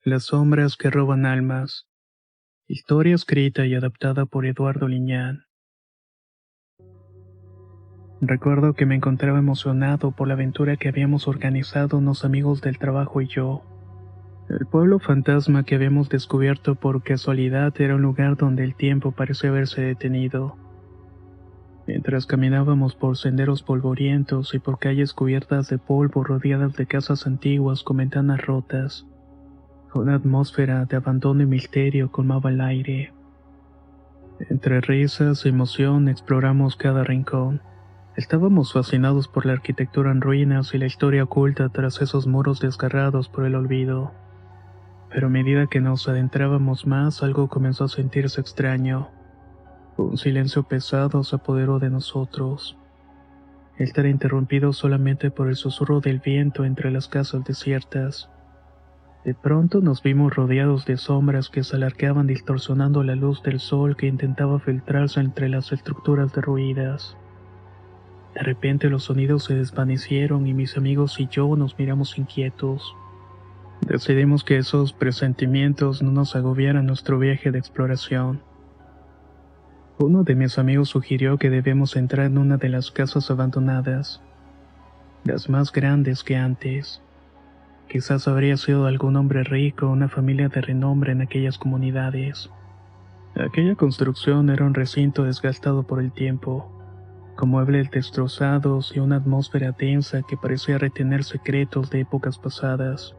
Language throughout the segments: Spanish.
Las sombras que roban almas. Historia escrita y adaptada por Eduardo Liñán. Recuerdo que me encontraba emocionado por la aventura que habíamos organizado unos amigos del trabajo y yo. El pueblo fantasma que habíamos descubierto por casualidad era un lugar donde el tiempo parecía haberse detenido. Mientras caminábamos por senderos polvorientos y por calles cubiertas de polvo rodeadas de casas antiguas con ventanas rotas, una atmósfera de abandono y misterio colmaba el aire. Entre risas y emoción exploramos cada rincón. Estábamos fascinados por la arquitectura en ruinas y la historia oculta tras esos muros desgarrados por el olvido. Pero a medida que nos adentrábamos más, algo comenzó a sentirse extraño. Un silencio pesado se apoderó de nosotros. Estar interrumpido solamente por el susurro del viento entre las casas desiertas. De pronto nos vimos rodeados de sombras que se alargaban distorsionando la luz del sol que intentaba filtrarse entre las estructuras derruidas. De repente los sonidos se desvanecieron y mis amigos y yo nos miramos inquietos. Decidimos que esos presentimientos no nos agobiaran nuestro viaje de exploración. Uno de mis amigos sugirió que debemos entrar en una de las casas abandonadas, las más grandes que antes. Quizás habría sido algún hombre rico o una familia de renombre en aquellas comunidades. Aquella construcción era un recinto desgastado por el tiempo, con muebles destrozados y una atmósfera densa que parecía retener secretos de épocas pasadas.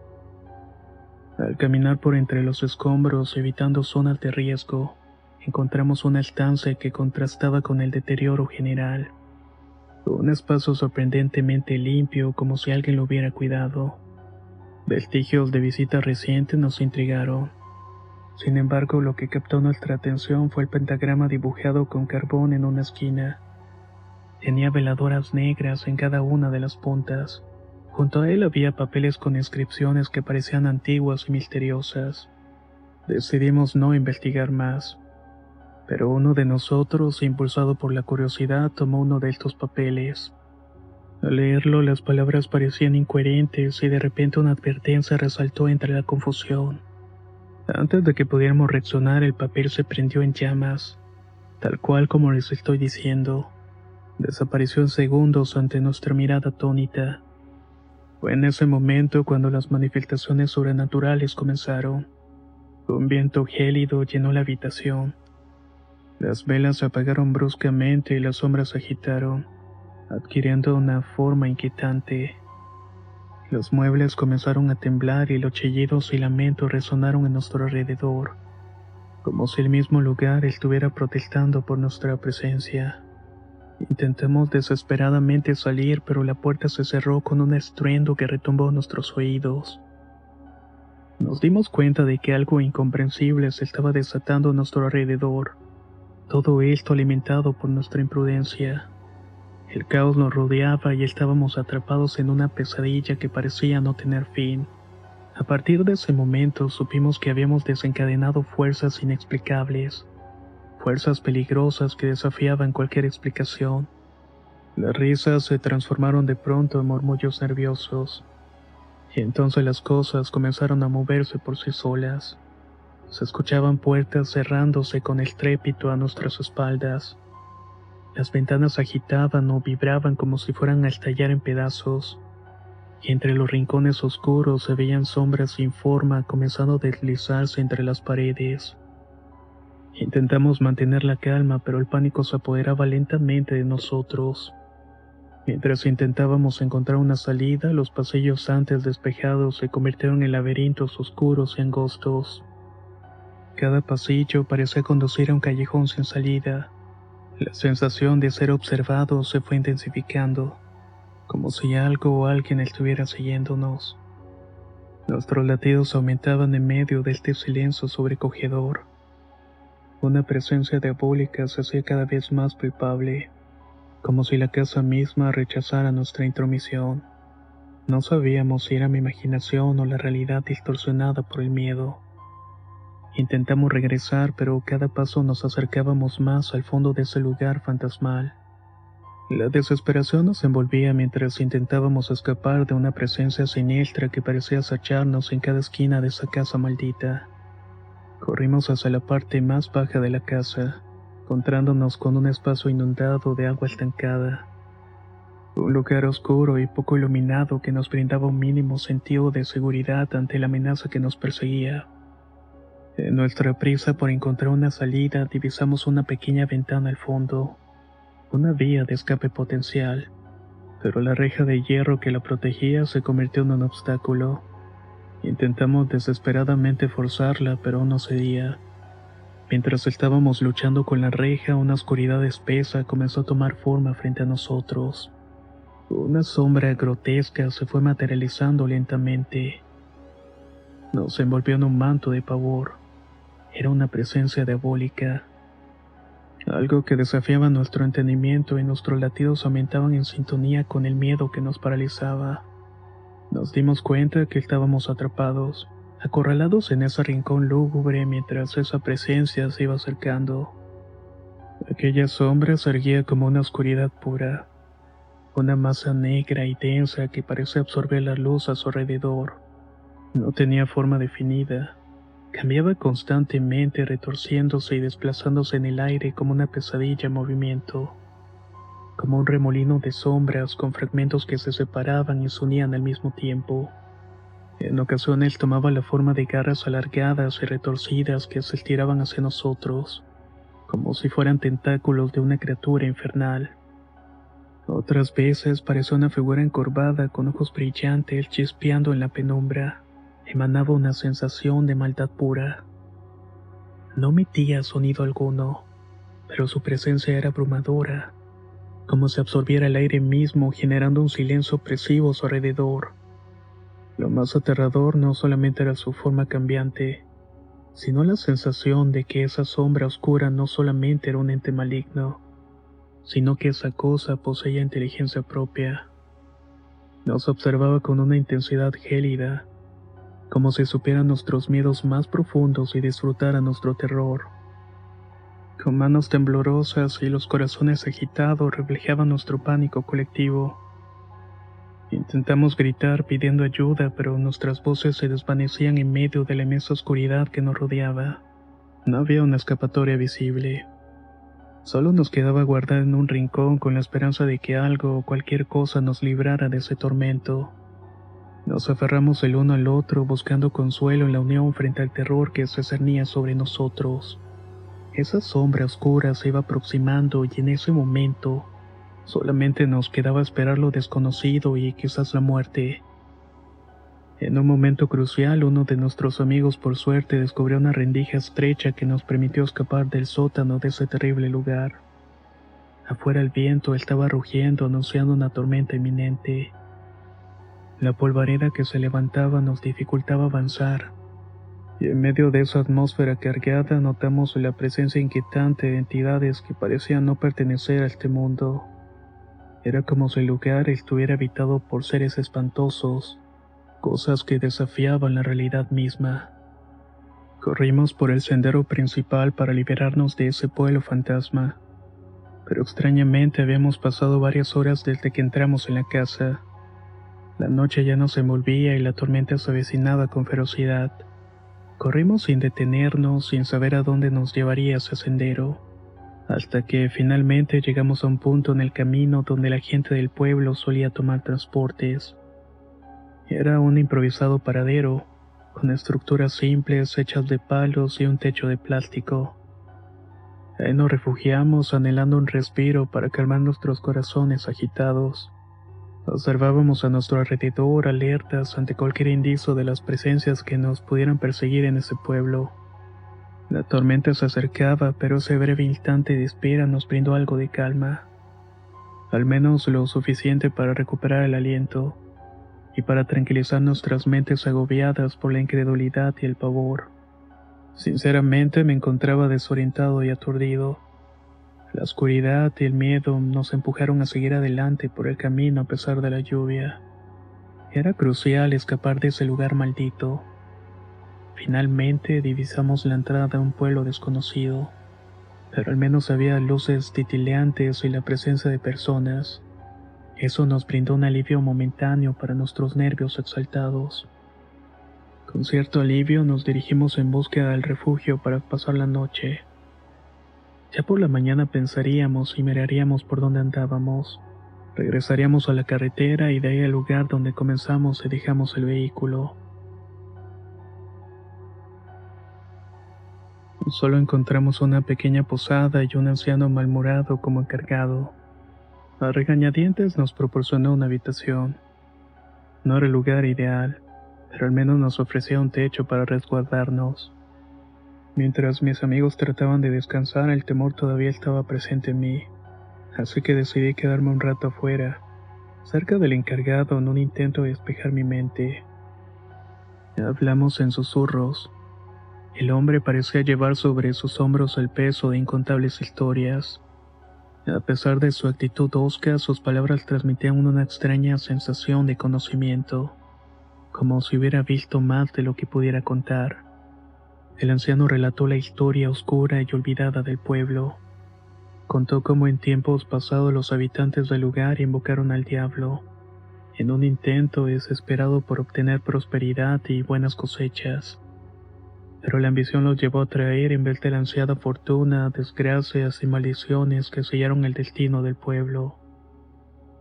Al caminar por entre los escombros, evitando zonas de riesgo, encontramos una estancia que contrastaba con el deterioro general. Un espacio sorprendentemente limpio, como si alguien lo hubiera cuidado. Vestigios de visitas recientes nos intrigaron. Sin embargo, lo que captó nuestra atención fue el pentagrama dibujado con carbón en una esquina. Tenía veladoras negras en cada una de las puntas. Junto a él había papeles con inscripciones que parecían antiguas y misteriosas. Decidimos no investigar más, pero uno de nosotros, impulsado por la curiosidad, tomó uno de estos papeles. Al leerlo, las palabras parecían incoherentes y de repente una advertencia resaltó entre la confusión. Antes de que pudiéramos reaccionar, el papel se prendió en llamas, tal cual como les estoy diciendo. Desapareció en segundos ante nuestra mirada atónita. Fue en ese momento cuando las manifestaciones sobrenaturales comenzaron. Un viento gélido llenó la habitación. Las velas se apagaron bruscamente y las sombras se agitaron, adquiriendo una forma inquietante. Los muebles comenzaron a temblar y los chillidos y lamentos resonaron en nuestro alrededor, como si el mismo lugar estuviera protestando por nuestra presencia. Intentamos desesperadamente salir, pero la puerta se cerró con un estruendo que retumbó en nuestros oídos. Nos dimos cuenta de que algo incomprensible se estaba desatando a nuestro alrededor. Todo esto alimentado por nuestra imprudencia. El caos nos rodeaba y estábamos atrapados en una pesadilla que parecía no tener fin. A partir de ese momento supimos que habíamos desencadenado fuerzas inexplicables, fuerzas peligrosas que desafiaban cualquier explicación. Las risas se transformaron de pronto en murmullos nerviosos, y entonces las cosas comenzaron a moverse por sí solas. Se escuchaban puertas cerrándose con estrépito a nuestras espaldas. Las ventanas se agitaban o vibraban como si fueran a estallar en pedazos, y entre los rincones oscuros se veían sombras sin forma comenzando a deslizarse entre las paredes. Intentamos mantener la calma, pero el pánico se apoderaba lentamente de nosotros. Mientras intentábamos encontrar una salida, los pasillos antes despejados se convirtieron en laberintos oscuros y angostos. Cada pasillo parecía conducir a un callejón sin salida. La sensación de ser observado se fue intensificando, como si algo o alguien estuviera siguiéndonos. Nuestros latidos aumentaban en medio de este silencio sobrecogedor. Una presencia diabólica se hacía cada vez más palpable, como si la casa misma rechazara nuestra intromisión. No sabíamos si era mi imaginación o la realidad distorsionada por el miedo. Intentamos regresar, pero cada paso nos acercábamos más al fondo de ese lugar fantasmal. La desesperación nos envolvía mientras intentábamos escapar de una presencia siniestra que parecía acecharnos en cada esquina de esa casa maldita. Corrimos hacia la parte más baja de la casa, encontrándonos con un espacio inundado de agua estancada. Un lugar oscuro y poco iluminado que nos brindaba un mínimo sentido de seguridad ante la amenaza que nos perseguía. En nuestra prisa por encontrar una salida, divisamos una pequeña ventana al fondo, una vía de escape potencial, pero la reja de hierro que la protegía se convirtió en un obstáculo. Intentamos desesperadamente forzarla, pero no cedía. Mientras estábamos luchando con la reja, una oscuridad espesa comenzó a tomar forma frente a nosotros. Una sombra grotesca se fue materializando lentamente. Nos envolvió en un manto de pavor. Era una presencia diabólica. Algo que desafiaba nuestro entendimiento y nuestros latidos aumentaban en sintonía con el miedo que nos paralizaba. Nos dimos cuenta que estábamos atrapados, acorralados en ese rincón lúgubre mientras esa presencia se iba acercando. Aquella sombra se erguía como una oscuridad pura, una masa negra y densa que parecía absorber la luz a su alrededor. No tenía forma definida. Cambiaba constantemente, retorciéndose y desplazándose en el aire como una pesadilla en movimiento, como un remolino de sombras con fragmentos que se separaban y se unían al mismo tiempo. En ocasiones tomaba la forma de garras alargadas y retorcidas que se estiraban hacia nosotros, como si fueran tentáculos de una criatura infernal. Otras veces parecía una figura encorvada con ojos brillantes chispeando en la penumbra. Emanaba una sensación de maldad pura. No emitía sonido alguno, pero su presencia era abrumadora, como si absorbiera el aire mismo, generando un silencio opresivo a su alrededor. Lo más aterrador no solamente era su forma cambiante, sino la sensación de que esa sombra oscura no solamente era un ente maligno, sino que esa cosa poseía inteligencia propia. Nos observaba con una intensidad gélida, como si supiera nuestros miedos más profundos y disfrutara nuestro terror. Con manos temblorosas y los corazones agitados reflejaban nuestro pánico colectivo. Intentamos gritar pidiendo ayuda, pero nuestras voces se desvanecían en medio de la inmensa oscuridad que nos rodeaba. No había una escapatoria visible. Solo nos quedaba guardar en un rincón con la esperanza de que algo o cualquier cosa nos librara de ese tormento. Nos aferramos el uno al otro buscando consuelo en la unión frente al terror que se cernía sobre nosotros. Esa sombra oscura se iba aproximando y en ese momento solamente nos quedaba esperar lo desconocido y quizás la muerte. En un momento crucial, uno de nuestros amigos por suerte descubrió una rendija estrecha que nos permitió escapar del sótano de ese terrible lugar. Afuera el viento estaba rugiendo anunciando una tormenta inminente. La polvareda que se levantaba nos dificultaba avanzar, y en medio de esa atmósfera cargada notamos la presencia inquietante de entidades que parecían no pertenecer a este mundo. Era como si el lugar estuviera habitado por seres espantosos, cosas que desafiaban la realidad misma. Corrimos por el sendero principal para liberarnos de ese pueblo fantasma, pero extrañamente habíamos pasado varias horas desde que entramos en la casa. La noche ya nos envolvía y la tormenta se avecinaba con ferocidad. Corrimos sin detenernos, sin saber a dónde nos llevaría ese sendero, hasta que finalmente llegamos a un punto en el camino donde la gente del pueblo solía tomar transportes. Era un improvisado paradero, con estructuras simples hechas de palos y un techo de plástico. Ahí nos refugiamos anhelando un respiro para calmar nuestros corazones agitados. Observábamos a nuestro alrededor alertas ante cualquier indicio de las presencias que nos pudieran perseguir en ese pueblo. La tormenta se acercaba, pero ese breve instante de espera nos brindó algo de calma, al menos lo suficiente para recuperar el aliento y para tranquilizar nuestras mentes agobiadas por la incredulidad y el pavor. Sinceramente me encontraba desorientado y aturdido. La oscuridad y el miedo nos empujaron a seguir adelante por el camino a pesar de la lluvia. Era crucial escapar de ese lugar maldito. Finalmente divisamos la entrada a un pueblo desconocido. pero al menos había luces titilantes y la presencia de personas. Eso nos brindó un alivio momentáneo para nuestros nervios exaltados. Con cierto alivio nos dirigimos en búsqueda del refugio para pasar la noche. Ya por la mañana pensaríamos y miraríamos por dónde andábamos. Regresaríamos a la carretera y de ahí al lugar donde comenzamos y dejamos el vehículo. Solo encontramos una pequeña posada y un anciano malhumorado como encargado. A regañadientes nos proporcionó una habitación. No era el lugar ideal, pero al menos nos ofrecía un techo para resguardarnos. Mientras mis amigos trataban de descansar, el temor todavía estaba presente en mí, así que decidí quedarme un rato afuera, cerca del encargado en un intento de despejar mi mente. Hablamos en susurros. El hombre parecía llevar sobre sus hombros el peso de incontables historias. A pesar de su actitud hosca, sus palabras transmitían una extraña sensación de conocimiento, como si hubiera visto más de lo que pudiera contar. El anciano relató la historia oscura y olvidada del pueblo. Contó cómo en tiempos pasados los habitantes del lugar invocaron al diablo, en un intento desesperado por obtener prosperidad y buenas cosechas. Pero la ambición los llevó a traer, en vez de la ansiada fortuna, desgracias y maldiciones que sellaron el destino del pueblo.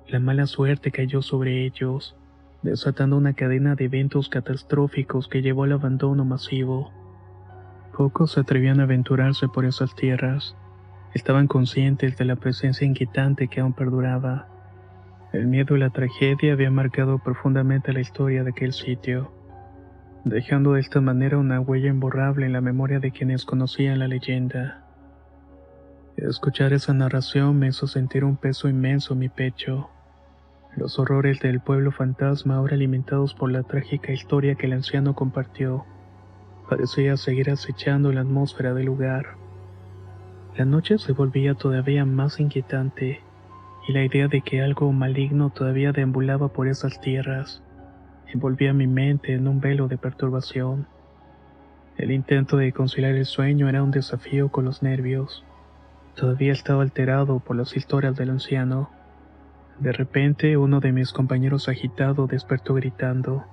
La mala suerte cayó sobre ellos, desatando una cadena de eventos catastróficos que llevó al abandono masivo. Pocos se atrevían a aventurarse por esas tierras. Estaban conscientes de la presencia inquietante que aún perduraba. El miedo y la tragedia habían marcado profundamente la historia de aquel sitio, dejando de esta manera una huella imborrable en la memoria de quienes conocían la leyenda. Escuchar esa narración me hizo sentir un peso inmenso en mi pecho. Los horrores del pueblo fantasma, ahora alimentados por la trágica historia que el anciano compartió, parecía seguir acechando la atmósfera del lugar. La noche se volvía todavía más inquietante, y la idea de que algo maligno todavía deambulaba por esas tierras envolvía mi mente en un velo de perturbación. El intento de conciliar el sueño era un desafío con los nervios. Todavía estaba alterado por las historias del anciano. De repente, uno de mis compañeros agitado despertó gritando,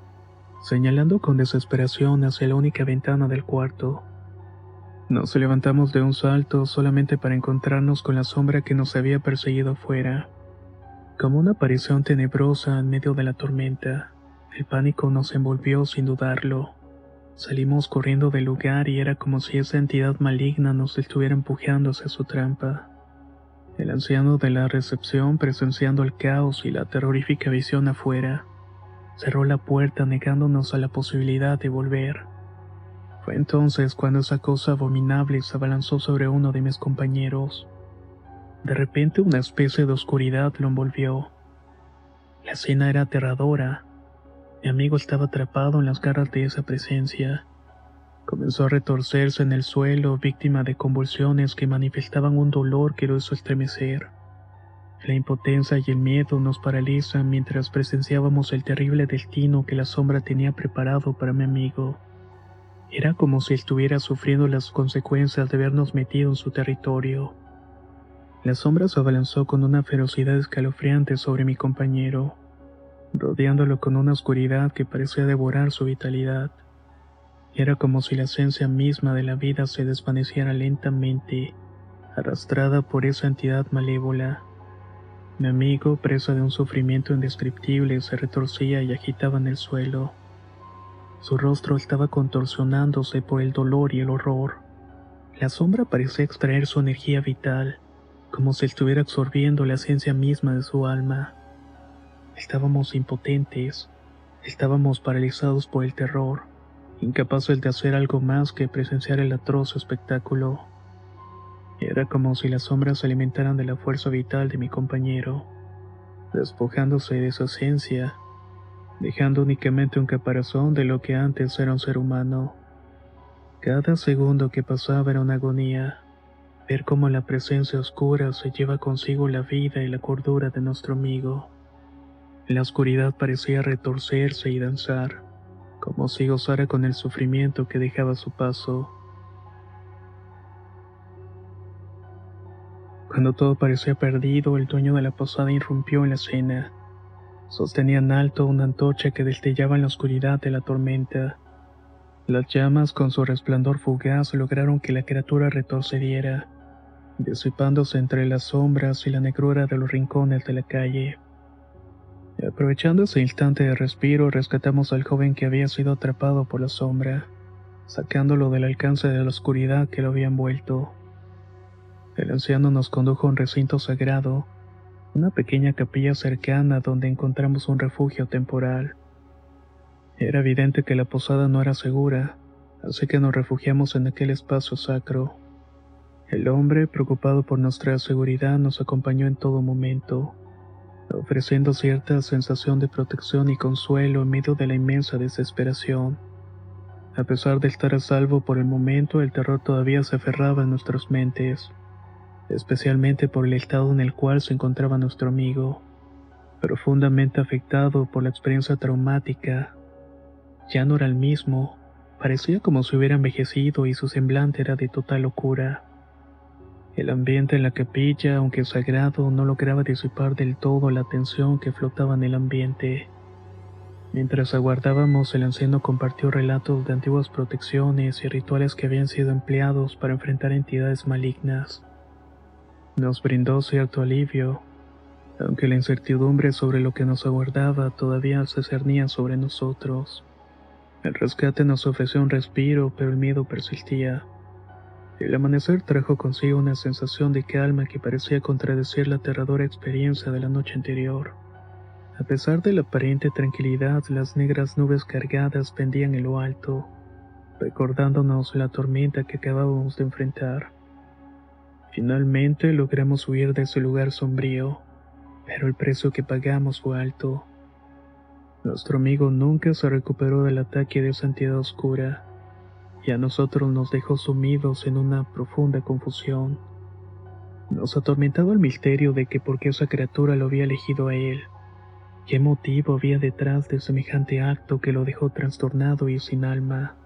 señalando con desesperación hacia la única ventana del cuarto. Nos levantamos de un salto solamente para encontrarnos con la sombra que nos había perseguido afuera. Como una aparición tenebrosa en medio de la tormenta, el pánico nos envolvió sin dudarlo. Salimos corriendo del lugar y era como si esa entidad maligna nos estuviera empujando hacia su trampa. El anciano de la recepción, presenciando el caos y la terrorífica visión afuera, cerró la puerta negándonos a la posibilidad de volver. Fue entonces cuando esa cosa abominable se abalanzó sobre uno de mis compañeros. De repente una especie de oscuridad lo envolvió. La escena era aterradora. Mi amigo estaba atrapado en las garras de esa presencia. Comenzó a retorcerse en el suelo, víctima de convulsiones que manifestaban un dolor que lo hizo estremecer. La impotencia y el miedo nos paralizan mientras presenciábamos el terrible destino que la sombra tenía preparado para mi amigo. Era como si estuviera sufriendo las consecuencias de habernos metido en su territorio. La sombra se abalanzó con una ferocidad escalofriante sobre mi compañero, rodeándolo con una oscuridad que parecía devorar su vitalidad. Era como si la esencia misma de la vida se desvaneciera lentamente, arrastrada por esa entidad malévola. Mi amigo, presa de un sufrimiento indescriptible, se retorcía y agitaba en el suelo. Su rostro estaba contorsionándose por el dolor y el horror. La sombra parecía extraer su energía vital, como si estuviera absorbiendo la esencia misma de su alma. Estábamos impotentes, estábamos paralizados por el terror, incapaces de hacer algo más que presenciar el atroz espectáculo. Era como si las sombras se alimentaran de la fuerza vital de mi compañero, despojándose de su esencia, dejando únicamente un caparazón de lo que antes era un ser humano. Cada segundo que pasaba era una agonía, ver cómo la presencia oscura se lleva consigo la vida y la cordura de nuestro amigo. La oscuridad parecía retorcerse y danzar, como si gozara con el sufrimiento que dejaba a su paso. Cuando todo parecía perdido, el dueño de la posada irrumpió en la escena. Sostenía en alto una antorcha que destellaba en la oscuridad de la tormenta. Las llamas, con su resplandor fugaz, lograron que la criatura retrocediera, disipándose entre las sombras y la negrura de los rincones de la calle. Aprovechando ese instante de respiro, rescatamos al joven que había sido atrapado por la sombra, sacándolo del alcance de la oscuridad que lo había envuelto. El anciano nos condujo a un recinto sagrado, una pequeña capilla cercana donde encontramos un refugio temporal. Era evidente que la posada no era segura, así que nos refugiamos en aquel espacio sacro. El hombre, preocupado por nuestra seguridad, nos acompañó en todo momento, ofreciendo cierta sensación de protección y consuelo en medio de la inmensa desesperación. A pesar de estar a salvo por el momento, el terror todavía se aferraba en nuestras mentes, especialmente por el estado en el cual se encontraba nuestro amigo, profundamente afectado por la experiencia traumática. Ya no era el mismo, parecía como si hubiera envejecido y su semblante era de total locura. El ambiente en la capilla, aunque sagrado, no lograba disipar del todo la tensión que flotaba en el ambiente. Mientras aguardábamos, el anciano compartió relatos de antiguas protecciones y rituales que habían sido empleados para enfrentar entidades malignas. Nos brindó cierto alivio, aunque la incertidumbre sobre lo que nos aguardaba todavía se cernía sobre nosotros. El rescate nos ofreció un respiro, pero el miedo persistía. El amanecer trajo consigo una sensación de calma que parecía contradecir la aterradora experiencia de la noche anterior. A pesar de la aparente tranquilidad, las negras nubes cargadas pendían en lo alto, recordándonos la tormenta que acabábamos de enfrentar. Finalmente logramos huir de ese lugar sombrío, pero el precio que pagamos fue alto. Nuestro amigo nunca se recuperó del ataque de esa entidad oscura, y a nosotros nos dejó sumidos en una profunda confusión. Nos atormentaba el misterio de que por qué esa criatura lo había elegido a él. ¿Qué motivo había detrás de semejante acto que lo dejó trastornado y sin alma?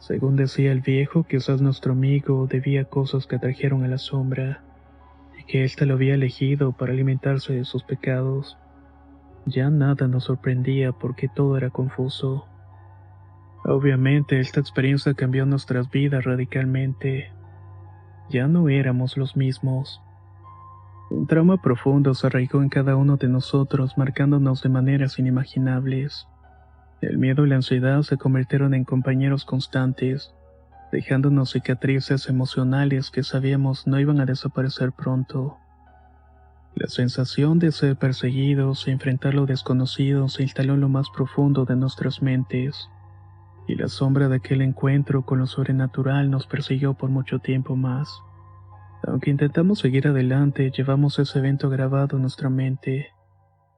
Según decía el viejo, quizás nuestro amigo debía cosas que atrajeron a la sombra, y que ésta lo había elegido para alimentarse de sus pecados. Ya nada nos sorprendía porque todo era confuso. Obviamente, esta experiencia cambió nuestras vidas radicalmente. Ya no éramos los mismos. Un trauma profundo se arraigó en cada uno de nosotros, marcándonos de maneras inimaginables. El miedo y la ansiedad se convirtieron en compañeros constantes, dejándonos cicatrices emocionales que sabíamos no iban a desaparecer pronto. La sensación de ser perseguidos y enfrentar lo desconocido se instaló en lo más profundo de nuestras mentes, y la sombra de aquel encuentro con lo sobrenatural nos persiguió por mucho tiempo más. Aunque intentamos seguir adelante, llevamos ese evento grabado en nuestra mente,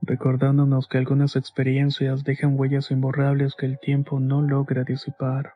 recordándonos que algunas experiencias dejan huellas imborrables que el tiempo no logra disipar.